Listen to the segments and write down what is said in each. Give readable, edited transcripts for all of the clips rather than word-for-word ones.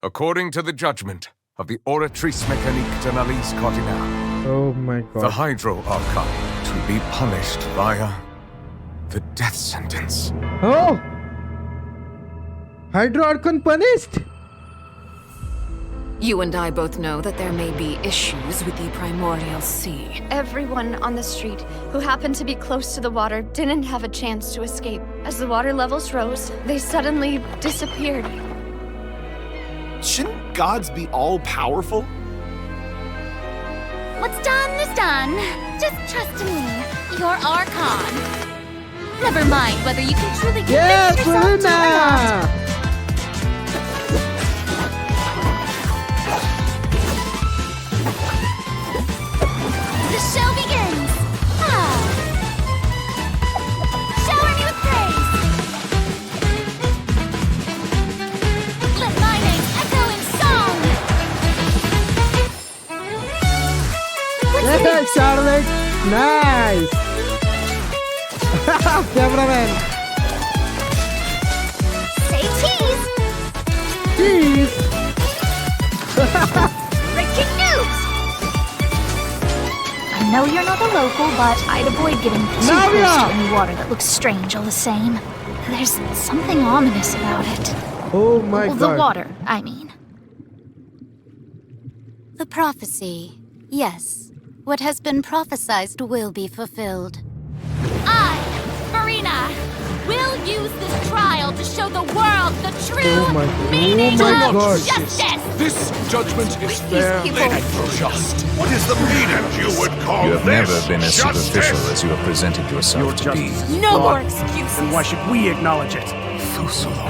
According to the judgment of the Oratrice Mécanique d'Analyse Cardinale, Oh my god. the Hydro Archon to be punished via the death sentence. Oh! Hydro Archon punished? You and I both know that there may be issues with the primordial sea. Everyone on the street who happened to be close to the water didn't have a chance to escape. As the water levels rose, they suddenly disappeared. Shouldn't gods be all-powerful? What's done is done. Just trust in me, your Archon. Never mind whether you can truly convince Yes, yourself to or not. Furina! The show begins! Ah. Shower me with praise! Let my name echo in song! What's Yes, next? Charlotte! Nice! Cameraman! Say cheese! Cheese! Breaking news! I know you're not a local, but I'd avoid getting too close Navia! to any water that looks strange all the same. There's something ominous about it. Oh my The god. water, I mean. The prophecy. Yes. What has been prophesized will be fulfilled. I, Furina, will use this trial to show the world the true Oh my- meaning oh my of God. justice! This judgment is fair people- and just. What is the meaning you would call You have this? never been as Justice? superficial as you have presented yourself Your to be. justice is No flawed. more excuses. Then why should we acknowledge it? Fusolo,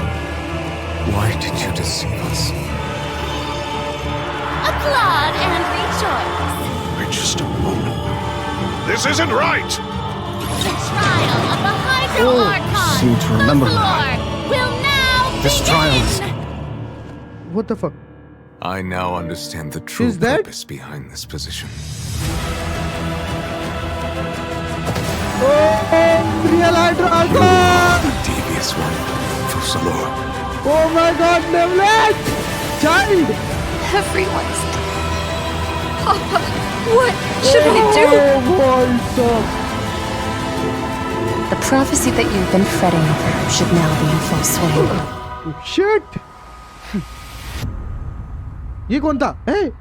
why did you deceive us? Applaud and rejoice! Wait just a moment. This isn't right! The trial of the Hydro Archon, seem to remember the Lord, will now This begin! trial is- What the fuck? I now understand the true Is that- purpose behind this position. Oh, real Hydro Archon! Devious one, Fusolo. Oh my god, Nevlet! Child! Everyone's... Papa, what should we do? Oh boy, stop. The prophecy that you've been fretting over should now be in full swing. Shit! ये कौन था? Hey!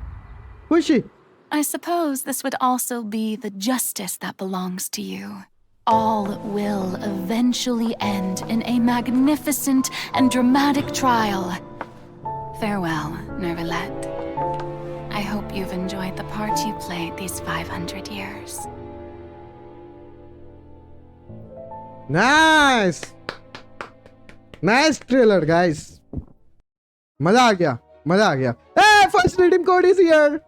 Who is she? I suppose this would also be the justice that belongs to you. All will eventually end in a magnificent and dramatic trial. Farewell, Nervalette. I hope you've enjoyed the part you played these 500 years. Nice! Nice trailer, guys. मजा आ गया. मजा आ गया. Hey, first redeem code is here.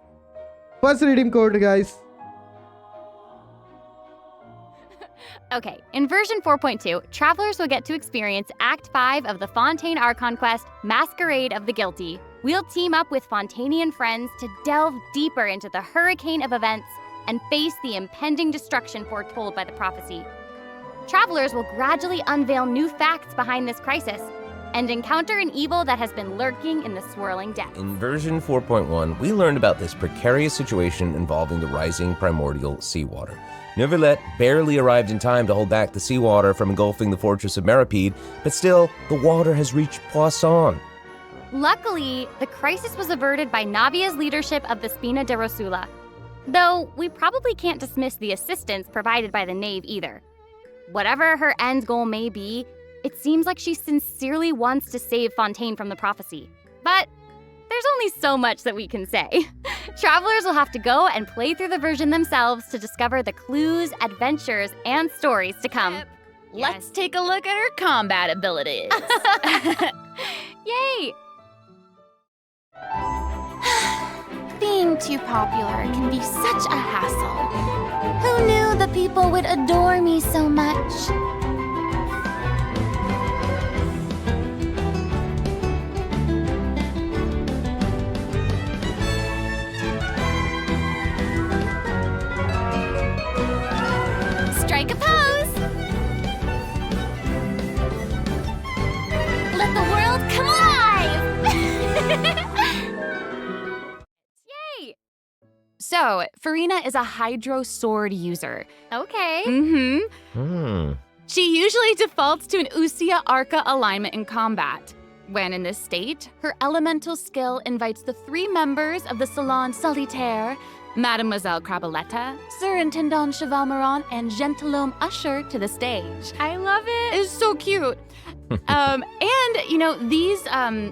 First redeem code, guys. Okay, in version 4.2, travelers will get to experience Act 5 of the Fontaine Archon quest, Masquerade of the Guilty. We'll team up with Fontainian friends to delve deeper into the hurricane of events and face the impending destruction foretold by the prophecy. Travelers will gradually unveil new facts behind this crisis and encounter an evil that has been lurking in the swirling depths. In version 4.1, we learned about this precarious situation involving the rising primordial seawater. Neuvillette barely arrived in time to hold back the seawater from engulfing the fortress of Meripede, but still, the water has reached Poisson. Luckily, the crisis was averted by Navia's leadership of the Spina de Rosula. Though, we probably can't dismiss the assistance provided by the Knave either. Whatever her end goal may be, it seems like she sincerely wants to save Fontaine from the prophecy. But there's only so much that we can say. Travelers will have to go and play through the version themselves to discover the clues, adventures, and stories to come. Let's take a look at her combat abilities. Yay! Being too popular can be such a hassle. Who knew the people would adore me so much? Strike a pose! Let the world come alive! So, Furina is a Hydro Sword user. Okay. She usually defaults to an Usia Arca alignment in combat. When in this state, her elemental skill invites the 3 members of the Salon Solitaire, Mademoiselle Crabaletta, Surintendant Chevalmeron, and Gentilhomme Usher to the stage. I love it. It's so cute. These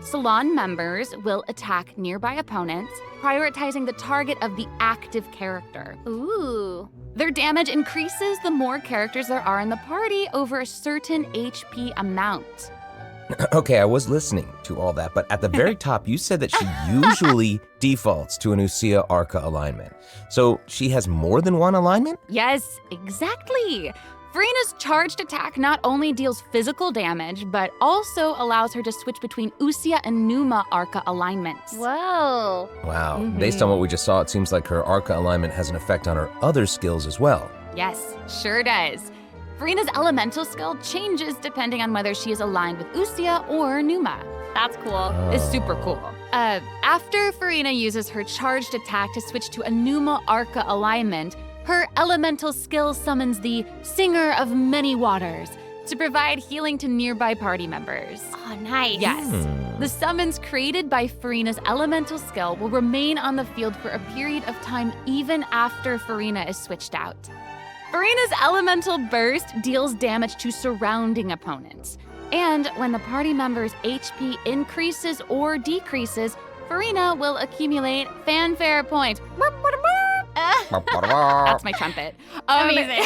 Salon members will attack nearby opponents, prioritizing the target of the active character. Ooh. Their damage increases the more characters there are in the party over a certain HP amount. Okay, I was listening to all that, but at the very top, you said that she usually defaults to an Usia Arca alignment. So she has more than one alignment? Yes, exactly. Furina's charged attack not only deals physical damage, but also allows her to switch between Usia and Numa Arca alignments. Whoa. Wow. Based on what we just saw, it seems like her Arca alignment has an effect on her other skills as well. Yes, sure does. Furina's elemental skill changes depending on whether she is aligned with Usia or Numa. That's cool. It's super cool. After Furina uses her charged attack to switch to a Numa Arca alignment, her elemental skill summons the Singer of Many Waters to provide healing to nearby party members. Oh, nice. Yes. The summons created by Furina's elemental skill will remain on the field for a period of time even after Furina is switched out. Furina's elemental burst deals damage to surrounding opponents. And when the party member's HP increases or decreases, Furina will accumulate fanfare points. That's my trumpet. Amazing.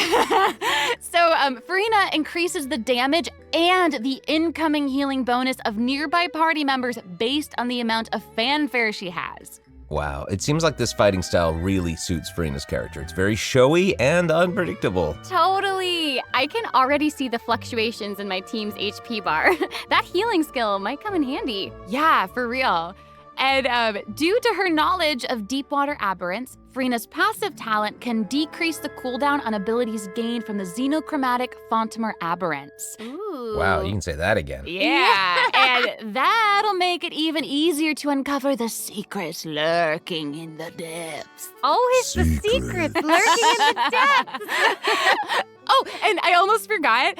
Furina increases the damage and the incoming healing bonus of nearby party members based on the amount of fanfare she has. Wow, it seems like this fighting style really suits Furina's character. It's very showy and unpredictable. Totally. I can already see the fluctuations in my team's HP bar. That healing skill might come in handy. Yeah, for real. And due to her knowledge of deep water aberrants, Furina's passive talent can decrease the cooldown on abilities gained from the xenochromatic Fontaine aberrants. Ooh. Wow, you can say that again. Yeah, and that'll make it even easier to uncover the secrets lurking in the depths. Always the secrets lurking in the depths. Oh, and I almost forgot.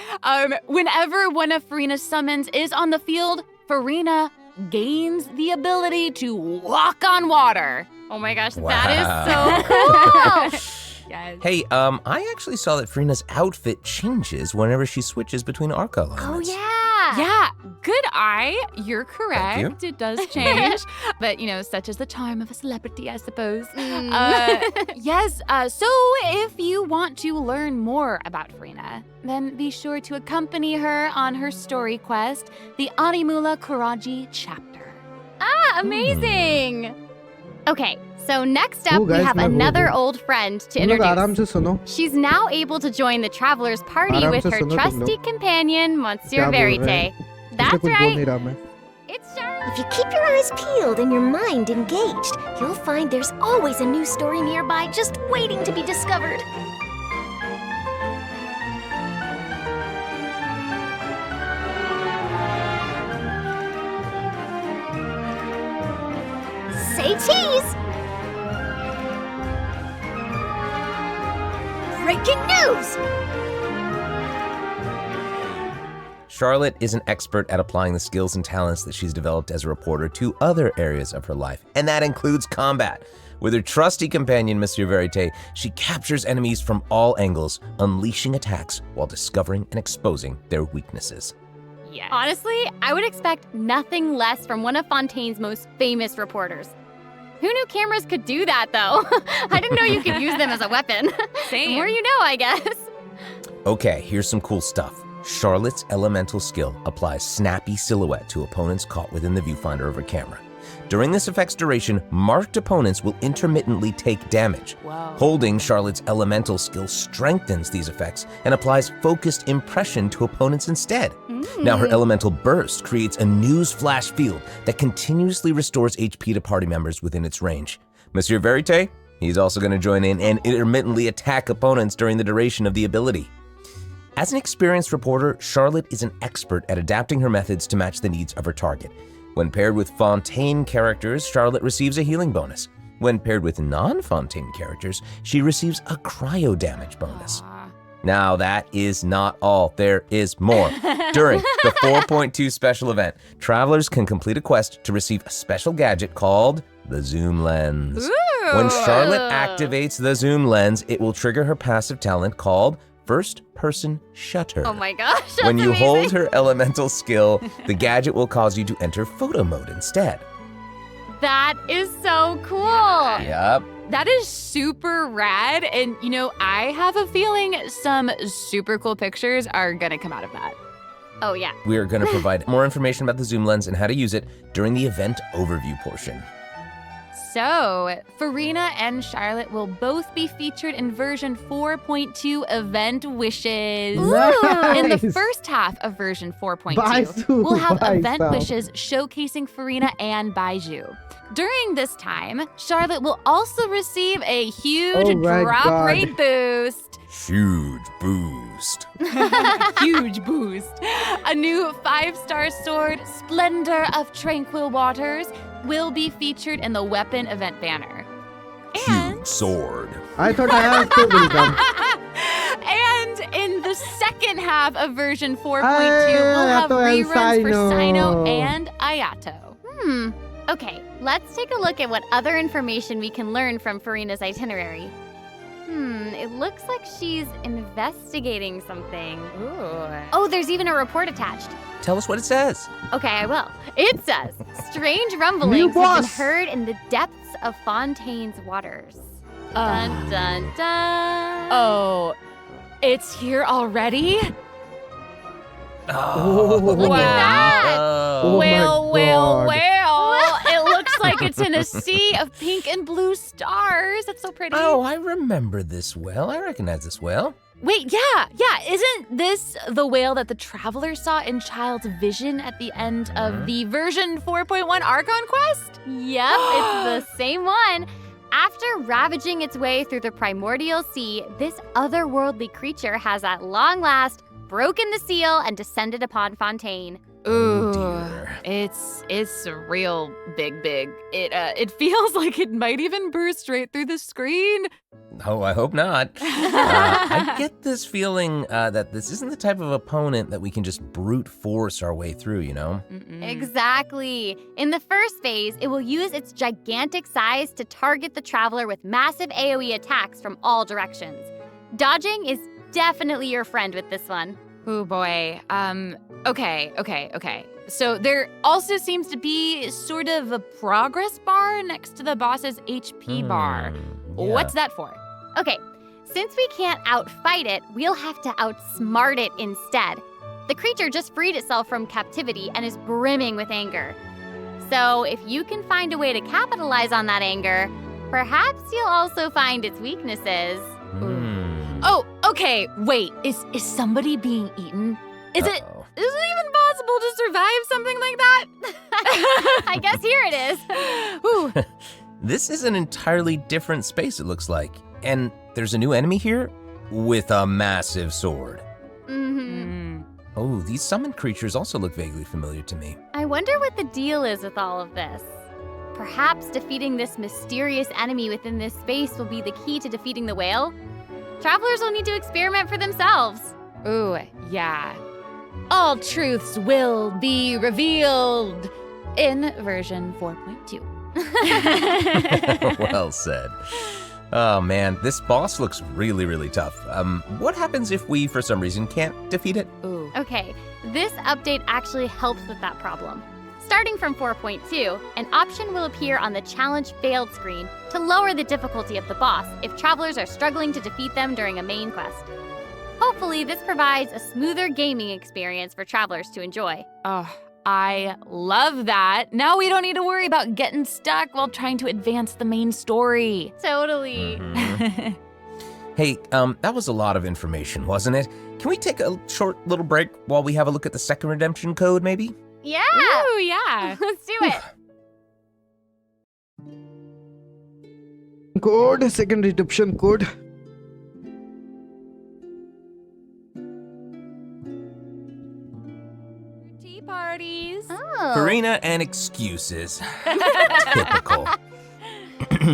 Whenever one of Furina's summons is on the field, Furina gains the ability to walk on water. Oh my gosh, Wow. that is so cool. Yes. Hey, I actually saw that Furina's outfit changes whenever she switches between Arca alignments. Oh yeah. Yeah, good eye. You're correct. Thank you. It does change. But, such is the charm of a celebrity, I suppose. Yes, so if you want to learn more about Furina, then be sure to accompany her on her story quest, the Animula Kuraji chapter. Ah, amazing. Okay, so next up Oh, guys, we have मैं another वो- old friend to तुम लोग आराम introduce. से सुनो. She's now able to join the traveler's party आराम with से her सुनो तुम trusty लोग. companion, Monsieur क्या बोल रहे Verite. हैं? इससे That's कुछ बोल right. नहीं रहा मैं. It's Charlotte. If you keep your eyes peeled and your mind engaged, you'll find there's always a new story nearby just waiting to be discovered. Say cheese! Breaking news! Charlotte is an expert at applying the skills and talents that she's developed as a reporter to other areas of her life, and that includes combat. With her trusty companion, Monsieur Verite, she captures enemies from all angles, unleashing attacks while discovering and exposing their weaknesses. Yes. Honestly, I would expect nothing less from one of Fontaine's most famous reporters. Who knew cameras could do that, though? I didn't know you could use them as a weapon. Same. The more you know, I guess. Okay, here's some cool stuff. Charlotte's elemental skill applies snappy silhouette to opponents caught within the viewfinder of her camera. During this effect's duration, marked opponents will intermittently take damage. Whoa. Holding Charlotte's elemental skill strengthens these effects and applies focused impression to opponents instead. Now her elemental burst creates a news flash field that continuously restores HP to party members within its range. Monsieur Verite, he's also going to join in and intermittently attack opponents during the duration of the ability. As an experienced reporter, Charlotte is an expert at adapting her methods to match the needs of her target. When paired with Fontaine characters, Charlotte receives a healing bonus. When paired with non-Fontaine characters, she receives a cryo damage bonus. Now, that is not all. There is more. During the 4.2 special event, travelers can complete a quest to receive a special gadget called the Zoom Lens. Ooh. When Charlotte activates the Zoom Lens, it will trigger her passive talent called First Person Shutter. Oh my gosh, that's When you amazing. hold her elemental skill, the gadget will cause you to enter photo mode instead. That is so cool. Yep. That is super rad, and you know, I have a feeling some super cool pictures are gonna come out of that. Oh yeah. We are going to provide more information about the Zoom Lens and how to use it during the event overview portion. So, Furina and Charlotte will both be featured in version 4.2 Event Wishes. Nice. In the first half of version 4.2, Baisu, we'll have Event Baisu. Wishes showcasing Furina and Baiju. During this time, Charlotte will also receive a huge Oh my drop God. rate boost. Huge boost. Huge boost. A new 5-star sword, Splendor of Tranquil Waters, will be featured in the weapon event banner. Huge sword. I thought I asked to will come. And in the second half of version 4.2, Ay, we'll have Ayato and reruns for Sino. Sino and Ayato. Okay, let's take a look at what other information we can learn from Furina's itinerary. It looks like she's investigating something. Oh, there's even a report attached. Tell us what it says. Okay, I will. It says, strange New rumblings have been boss. heard in the depths of Fontaine's waters. Dun, dun, dun. Oh, it's here already? Oh, Look at that. Oh my God. well. It looks like it's in a sea of pink and blue stars. That's so pretty. Oh, I remember this well. I recognize this well. Wait, yeah. Isn't this the whale that the traveler saw in Child's vision at the end of the version 4.1 Archon quest? Yep, it's the same one. After ravaging its way through the primordial sea, this otherworldly creature has at long last broken the seal and descended upon Fontaine. Ooh, dear. it's real big. It feels like it might even burst right through the screen. Oh, I hope not. I get this feeling that this isn't the type of opponent that we can just brute force our way through, you know? Exactly. In the first phase, it will use its gigantic size to target the traveler with massive AoE attacks from all directions. Dodging is definitely your friend with this one. Oh boy. Okay. So there also seems to be sort of a progress bar next to the boss's HP bar. Yeah. What's that for? Okay, since we can't outfight it, we'll have to outsmart it instead. The creature just freed itself from captivity and is brimming with anger. So if you can find a way to capitalize on that anger, perhaps you'll also find its weaknesses. Oh, okay. Wait, is somebody being eaten? Is it even possible to survive something like that? I guess here it is. Ooh. This is an entirely different space, it looks like. And there's a new enemy here with a massive sword. Oh, these summoned creatures also look vaguely familiar to me. I wonder what the deal is with all of this. Perhaps defeating this mysterious enemy within this space will be the key to defeating the whale? Travelers will need to experiment for themselves. Ooh, yeah. All truths will be revealed in version 4.2. Well said. Oh man, this boss looks really tough. What happens if we, for some reason, can't defeat it? Ooh. Okay, this update actually helps with that problem. Starting from 4.2, an option will appear on the Challenge Failed screen to lower the difficulty of the boss if travelers are struggling to defeat them during a main quest. Hopefully, this provides a smoother gaming experience for travelers to enjoy. Oh, I love that. Now we don't need to worry about getting stuck while trying to advance the main story. Totally. Hey, that was a lot of information, wasn't it? Can we take a short little break while we have a look at the second redemption code, maybe? Yeah! Ooh, yeah. Let's do it. Code, second redemption code. Tea parties. Oh. Furina and excuses. Typical.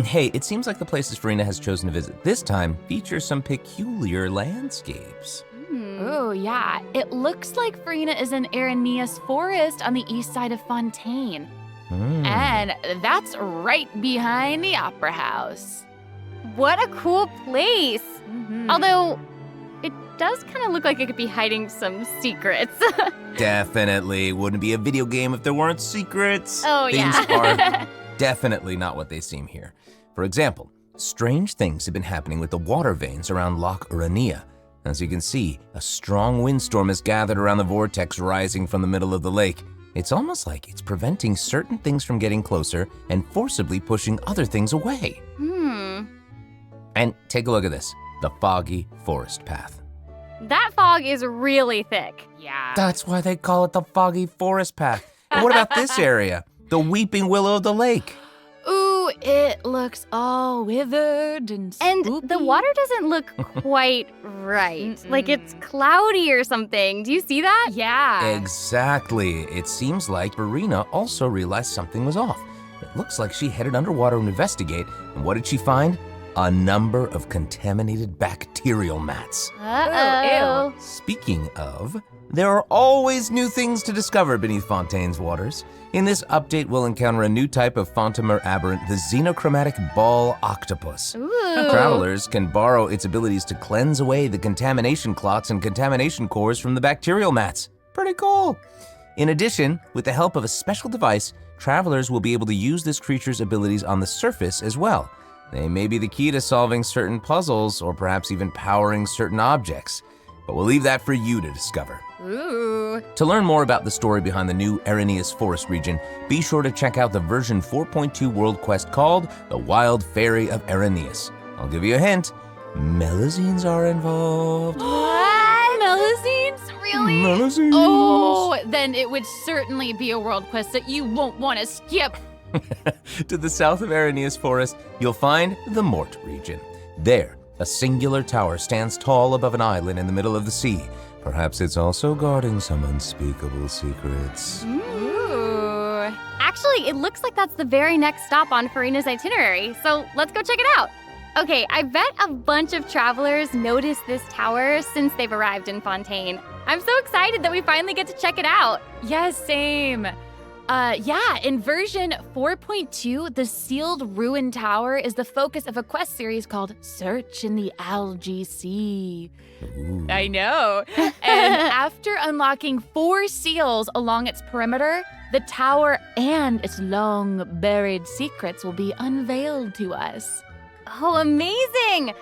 Hey, it seems like the places Furina has chosen to visit this time feature some peculiar landscapes. Oh, yeah. It looks like Furina is in Aranea's forest on the east side of Fontaine. And that's right behind the Opera House. What a cool place! Although, it does kind of look like it could be hiding some secrets. Definitely. Wouldn't be a video game if there weren't secrets. Oh, Things yeah. are definitely not what they seem here. For example, strange things have been happening with the water veins around Loch Urania. As you can see, a strong windstorm has gathered around the vortex rising from the middle of the lake. It's almost like it's preventing certain things from getting closer and forcibly pushing other things away. And take a look at this, the foggy forest path. That fog is really thick. Yeah. That's why they call it the foggy forest path. And what about this area? The weeping willow of the lake. Ooh, it looks all withered and And spoopy. the water doesn't look quite right. Like it's cloudy or something. Do you see that? Yeah. Exactly. It seems like Furina also realized something was off. It looks like she headed underwater to investigate, and what did she find? A number of contaminated bacterial mats. Uh-oh. Speaking of, there are always new things to discover beneath Fontaine's waters. In this update, we'll encounter a new type of Fontamer aberrant, the xenochromatic ball octopus. Ooh. Travelers can borrow its abilities to cleanse away the contamination clots and contamination cores from the bacterial mats. Pretty cool. In addition, with the help of a special device, travelers will be able to use this creature's abilities on the surface as well. They may be the key to solving certain puzzles or perhaps even powering certain objects. But we'll leave that for you to discover. Ooh. To learn more about the story behind the new Aranea's Forest region, be sure to check out the version 4.2 world quest called The Wild Fairy of Araneas. I'll give you a hint, melazines are involved. What? Melazines? Really? Melazines. Oh, then it would certainly be a world quest that you won't want to skip. To the south of Aranea's Forest, you'll find the Mort region. There, a singular tower stands tall above an island in the middle of the sea. Perhaps it's also guarding some unspeakable secrets. Ooh. Actually, it looks like that's the very next stop on Furina's itinerary, so let's go check it out. Okay, I bet a bunch of travelers noticed this tower since they've arrived in Fontaine. I'm so excited that we finally get to check it out. Yes, same. Yeah, in version 4.2, the sealed ruin tower is the focus of a quest series called Search in the Algae Sea. Ooh. I know. And after unlocking 4 seals along its perimeter, the tower and its long buried secrets will be unveiled to us. Oh, amazing!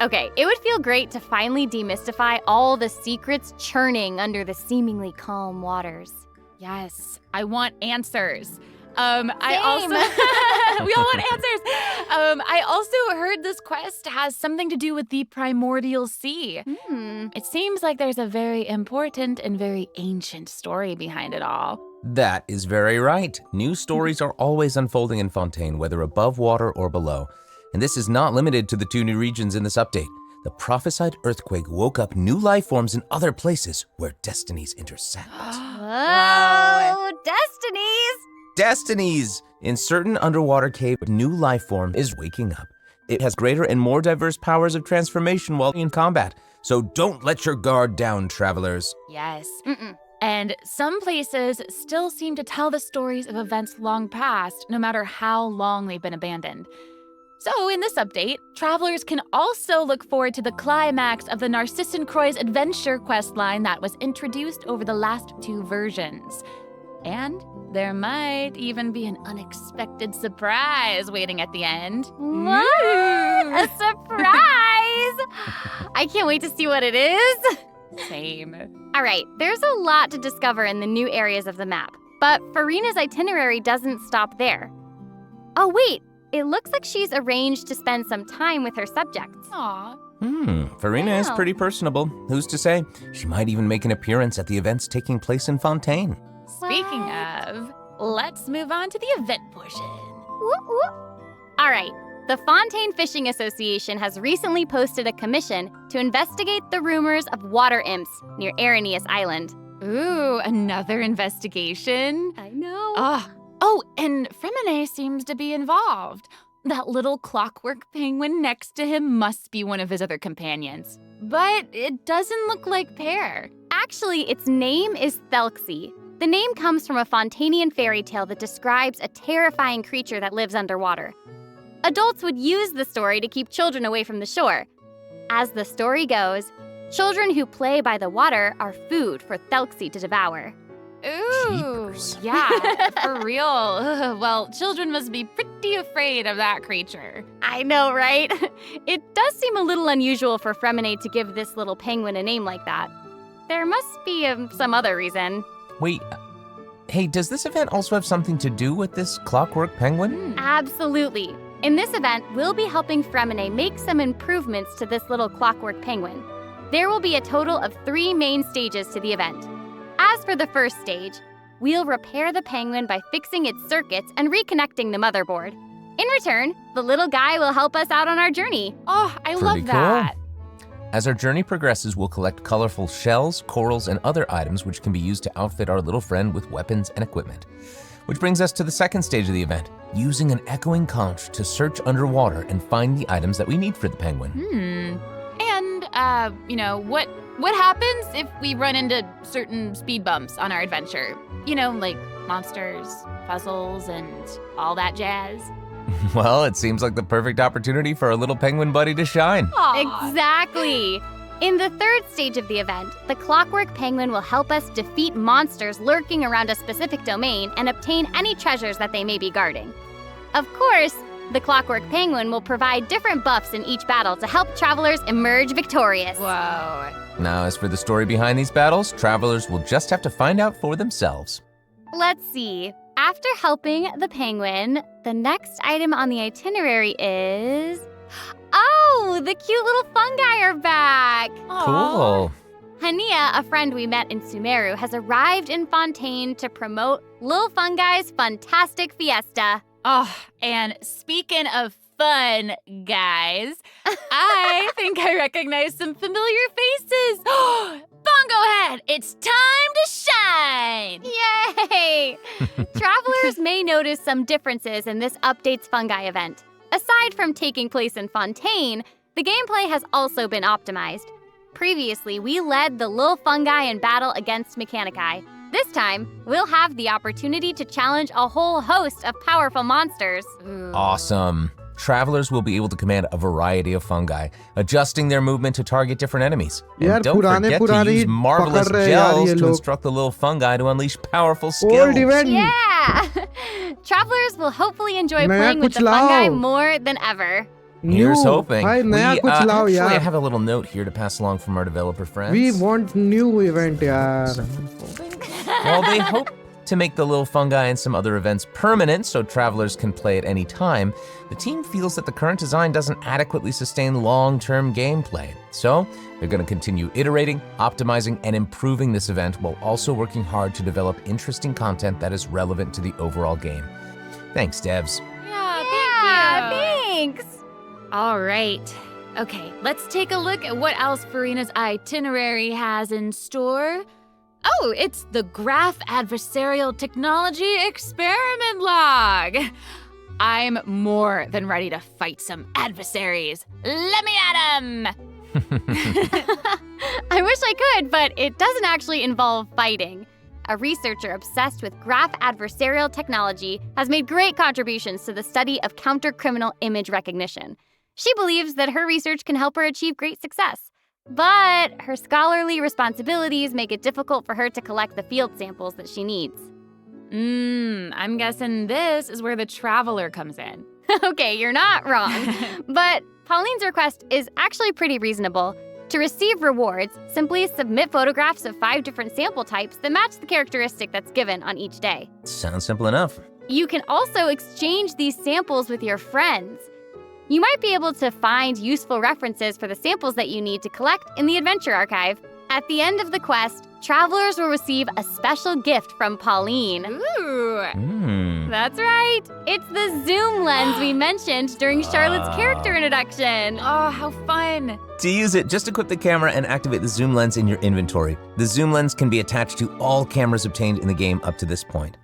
Okay, it would feel great to finally demystify all the secrets churning under the seemingly calm waters. Yes, I want answers. I also we all want answers. I also heard this quest has something to do with the primordial sea. It seems like there's a very important and very ancient story behind it all. That is very right. New stories are always unfolding in Fontaine, whether above water or below. And this is not limited to the 2 new regions in this update. The prophesied earthquake woke up new life forms in other places where destinies intersect. Whoa, destinies! Destinies! In certain underwater cave, a new life form is waking up. It has greater and more diverse powers of transformation while in combat. So don't let your guard down, travelers. Yes. And some places still seem to tell the stories of events long past, no matter how long they've been abandoned. So in this update, travelers can also look forward to the climax of the Narcissan Croix's adventure questline that was introduced over the last 2 versions. And there might even be an unexpected surprise waiting at the end. What? A surprise! I can't wait to see what it is. Same. All right, there's a lot to discover in the new areas of the map, but Furina's itinerary doesn't stop there. Oh, wait. It looks like she's arranged to spend some time with her subjects. Aw. Furina is pretty personable. Who's to say? She might even make an appearance at the events taking place in Fontaine. Speaking of, let's move on to the event portion. Whoop, whoop. All right. The Fontaine Fishing Association has recently posted a commission to investigate the rumors of water imps near Araneas Island. Ooh, another investigation? I know. Oh, and Fremine seems to be involved. That little Clockwork penguin next to him must be one of his other companions. But it doesn't look like Pear. Actually, its name is Thelxie. The name comes from a Fontanian fairy tale that describes a terrifying creature that lives underwater. Adults would use the story to keep children away from the shore. As the story goes, children who play by the water are food for Thelxie to devour. Ooh, Jeepers. yeah, for real. Ugh, well, children must be pretty afraid of that creature. I know, right? It does seem a little unusual for Fremine to give this little penguin a name like that. There must be some other reason. Wait, hey, does this event also have something to do with this Clockwork penguin? Absolutely. In this event, we'll be helping Fremine make some improvements to this little Clockwork penguin. There will be a total of 3 main stages to the event. As for the first stage, we'll repair the penguin by fixing its circuits and reconnecting the motherboard. In return, the little guy will help us out on our journey. Oh, I Pretty love that. As our journey progresses, we'll collect colorful shells, corals, and other items which can be used to outfit our little friend with weapons and equipment. Which brings us to the second stage of the event, using an echoing conch to search underwater and find the items that we need for the penguin. And, what happens if we run into certain speed bumps on our adventure? You know, like monsters, puzzles, and all that jazz. Well, it seems like the perfect opportunity for our little penguin buddy to shine. Aww. Exactly. In the third stage of the event, the Clockwork Penguin will help us defeat monsters lurking around a specific domain and obtain any treasures that they may be guarding. Of course, the Clockwork Penguin will provide different buffs in each battle to help travelers emerge victorious. Whoa. Now, as for the story behind these battles, travelers will just have to find out for themselves. Let's see. After helping the penguin, the next item on the itinerary is... Oh, the cute little fungi are back! Cool. Hania, a friend we met in Sumeru, has arrived in Fontaine to promote Lil Fungi's Fantastic Fiesta. Oh, and speaking of fun, guys, I think I recognize some familiar faces. Bongo Head, it's time to shine! Yay! Travelers may notice some differences in this update's fungi event. Aside from taking place in Fontaine, the gameplay has also been optimized. Previously, we led the Lil Fungi in battle against Mechanici. This time, we'll have the opportunity to challenge a whole host of powerful monsters. Awesome. Travelers will be able to command a variety of fungi, adjusting their movement to target different enemies. And don't forget to use marvelous gels to instruct the little fungi to unleash powerful skills. Yeah! Travelers will hopefully enjoy playing with the fungi more than ever. Here's hoping. Actually, I have a little note here to pass along from our developer friends. We want new event, yaar. While they hope to make the little fungi and some other events permanent so travelers can play at any time, the team feels that the current design doesn't adequately sustain long-term gameplay. So they're going to continue iterating, optimizing, and improving this event while also working hard to develop interesting content that is relevant to the overall game. Thanks, devs. Yeah, Thanks! All right. Okay, let's take a look at what else Furina's itinerary has in store. Oh, it's the Graph Adversarial Technology Experiment Log. I'm more than ready to fight some adversaries. Let me at 'em! I wish I could, but it doesn't actually involve fighting. A researcher obsessed with graph adversarial technology has made great contributions to the study of counter-criminal image recognition. She believes that her research can help her achieve great success. But her scholarly responsibilities make it difficult for her to collect the field samples that she needs. I'm guessing this is where the traveler comes in. Okay, you're not wrong. But Pauline's request is actually pretty reasonable. To receive rewards, simply submit photographs of 5 different sample types that match the characteristic that's given on each day. Sounds simple enough. You can also exchange these samples with your friends. You might be able to find useful references for the samples that you need to collect in the Adventure Archive. At the end of the quest, travelers will receive a special gift from Pauline. Ooh. That's right. It's the zoom lens we mentioned during Charlotte's character introduction. Oh, how fun. To use it, just equip the camera and activate the zoom lens in your inventory. The zoom lens can be attached to all cameras obtained in the game up to this point.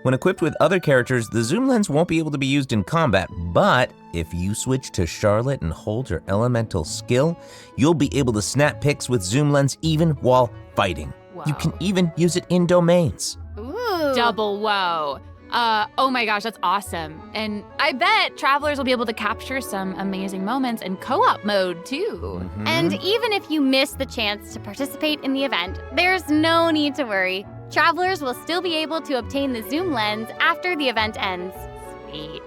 When equipped with other characters, the zoom lens won't be able to be used in combat, but If you switch to Charlotte and hold your elemental skill, you'll be able to snap pics with zoom lens even while fighting. Whoa. You can even use it in domains. Ooh. Double whoa. Oh my gosh, that's awesome. And I bet travelers will be able to capture some amazing moments in co-op mode too. And even if you miss the chance to participate in the event, there's no need to worry. Travelers will still be able to obtain the zoom lens after the event ends. Sweet.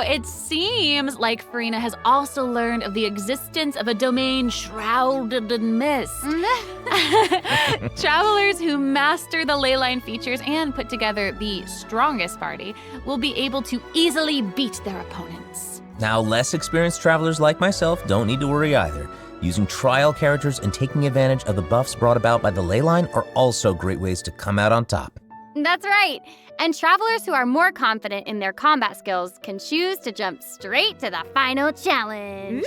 It seems like Furina has also learned of the existence of a domain shrouded in mist. Travelers who master the layline features and put together the strongest party will be able to easily beat their opponents. Now, less experienced travelers like myself don't need to worry either. Using trial characters and taking advantage of the buffs brought about by the leyline are also great ways to come out on top. That's right. And travelers who are more confident in their combat skills can choose to jump straight to the final challenge.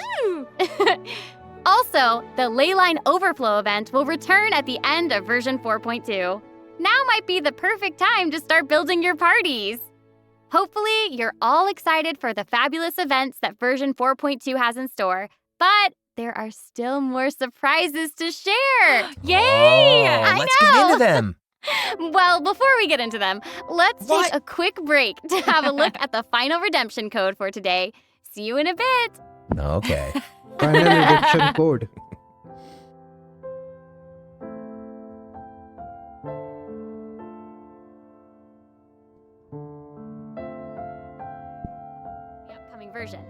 Also, the Leyline Overflow event will return at the end of version 4.2. Now might be the perfect time to start building your parties. Hopefully, you're all excited for the fabulous events that version 4.2 has in store, but there are still more surprises to share. Yay! Let's get into them. Well, before we get into them, let's take a quick break to have a look at the final redemption code for today. See you in a bit. Okay. Final redemption code. The upcoming version.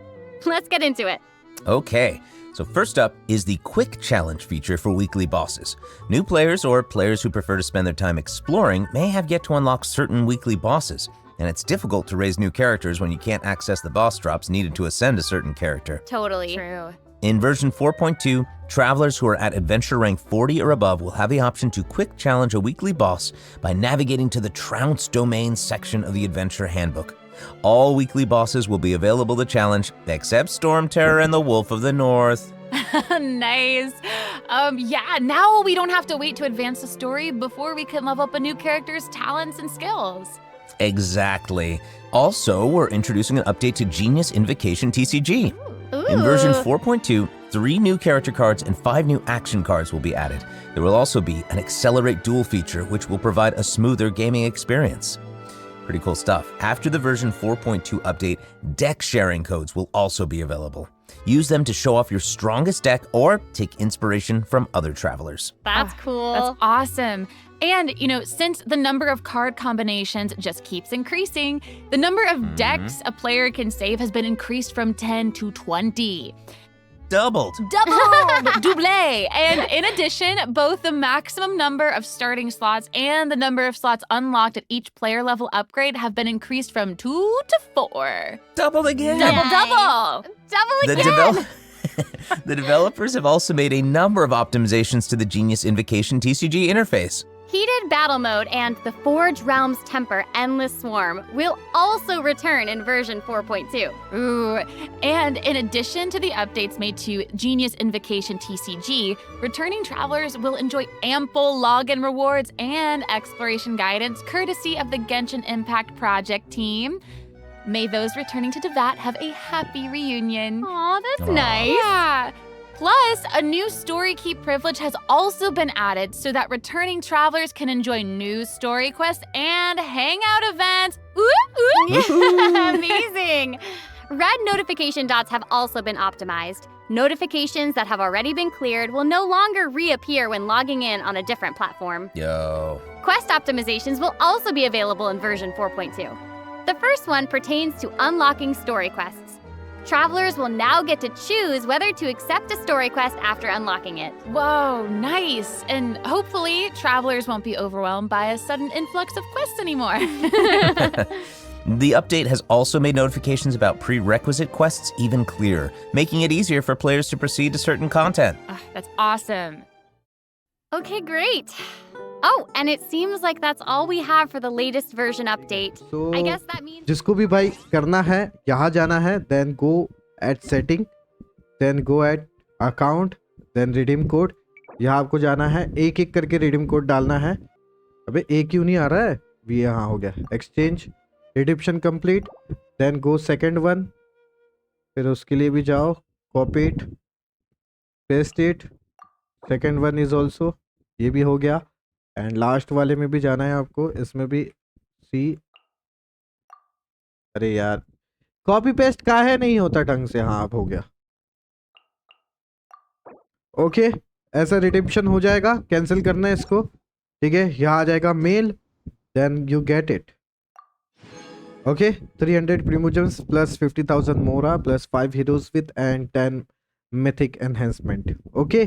Let's get into it. Okay, so first up is the Quick Challenge feature for weekly bosses. New players or players who prefer to spend their time exploring may have yet to unlock certain weekly bosses, and it's difficult to raise new characters when you can't access the boss drops needed to ascend a certain character. Totally. True. In version 4.2, travelers who are at adventure rank 40 or above will have the option to quick challenge a weekly boss by navigating to the Trounce Domain section of the Adventure Handbook. All weekly bosses will be available to challenge, except Storm Terror and the Wolf of the North. Nice. Yeah, now we don't have to wait to advance the story before we can level up a new character's talents and skills. Exactly. Also, we're introducing an update to Genius Invocation TCG. Ooh. In version 4.2, 3 new character cards and 5 new action cards will be added. There will also be an Accelerate Duel feature, which will provide a smoother gaming experience. Pretty cool stuff. After the version 4.2 update, deck sharing codes will also be available. Use them to show off your strongest deck or take inspiration from other travelers. That's cool. That's awesome. And, since the number of card combinations just keeps increasing, the number of decks a player can save has been increased from 10 to 20. Doubled. Double! And in addition, both the maximum number of starting slots and the number of slots unlocked at each player level upgrade have been increased from 2 to 4. Doubled again. Double! Double again! The developers have also made a number of optimizations to the Genius Invocation TCG interface. Heated Battle Mode and the Forge Realms Temper Endless Swarm will also return in version 4.2. Ooh, and in addition to the updates made to Genius Invocation TCG, returning travelers will enjoy ample login rewards and exploration guidance courtesy of the Genshin Impact project team. May those returning to Devat have a happy reunion. Aw, that's nice. Yeah. Plus, a new story keep privilege has also been added so that returning travelers can enjoy new story quests and hangout events. Amazing! Red notification dots have also been optimized. Notifications that have already been cleared will no longer reappear when logging in on a different platform. Yo. Quest optimizations will also be available in version 4.2. The first one pertains to unlocking story quests. Travelers will now get to choose whether to accept a story quest after unlocking it. Whoa, nice. And hopefully, travelers won't be overwhelmed by a sudden influx of quests anymore. The update has also made notifications about prerequisite quests even clearer, making it easier for players to proceed to certain content. That's awesome. Okay, great. Oh, and it seems like that's all we have for the latest version update. So, I guess that means जिसको भी भाई करना है, यहाँ जाना है, then go at setting, then go at account, then redeem code. यहाँ आपको जाना है, एक एक करके redeem code डालना है. अबे एक क्यों नहीं आ रहा है? भी यहाँ हो गया. Exchange, redemption complete. Then go second one, फिर उसके लिए भी जाओ, copy it, paste it, second one is also, ये भी हो गया। एंड लास्ट वाले में भी जाना है आपको, इसमें भी सी, अरे यार कॉपी पेस्ट काहे नहीं होता ढंग से, हाँ अब हो गया। ओके ऐसा रिडेम्पशन हो जाएगा, कैंसिल करना है इसको, ठीक है। यहाँ आ जाएगा mail, then you get it. Okay 300 primogems plus 50,000 mora plus 5 heroes with and 10 mythic enhancement। Okay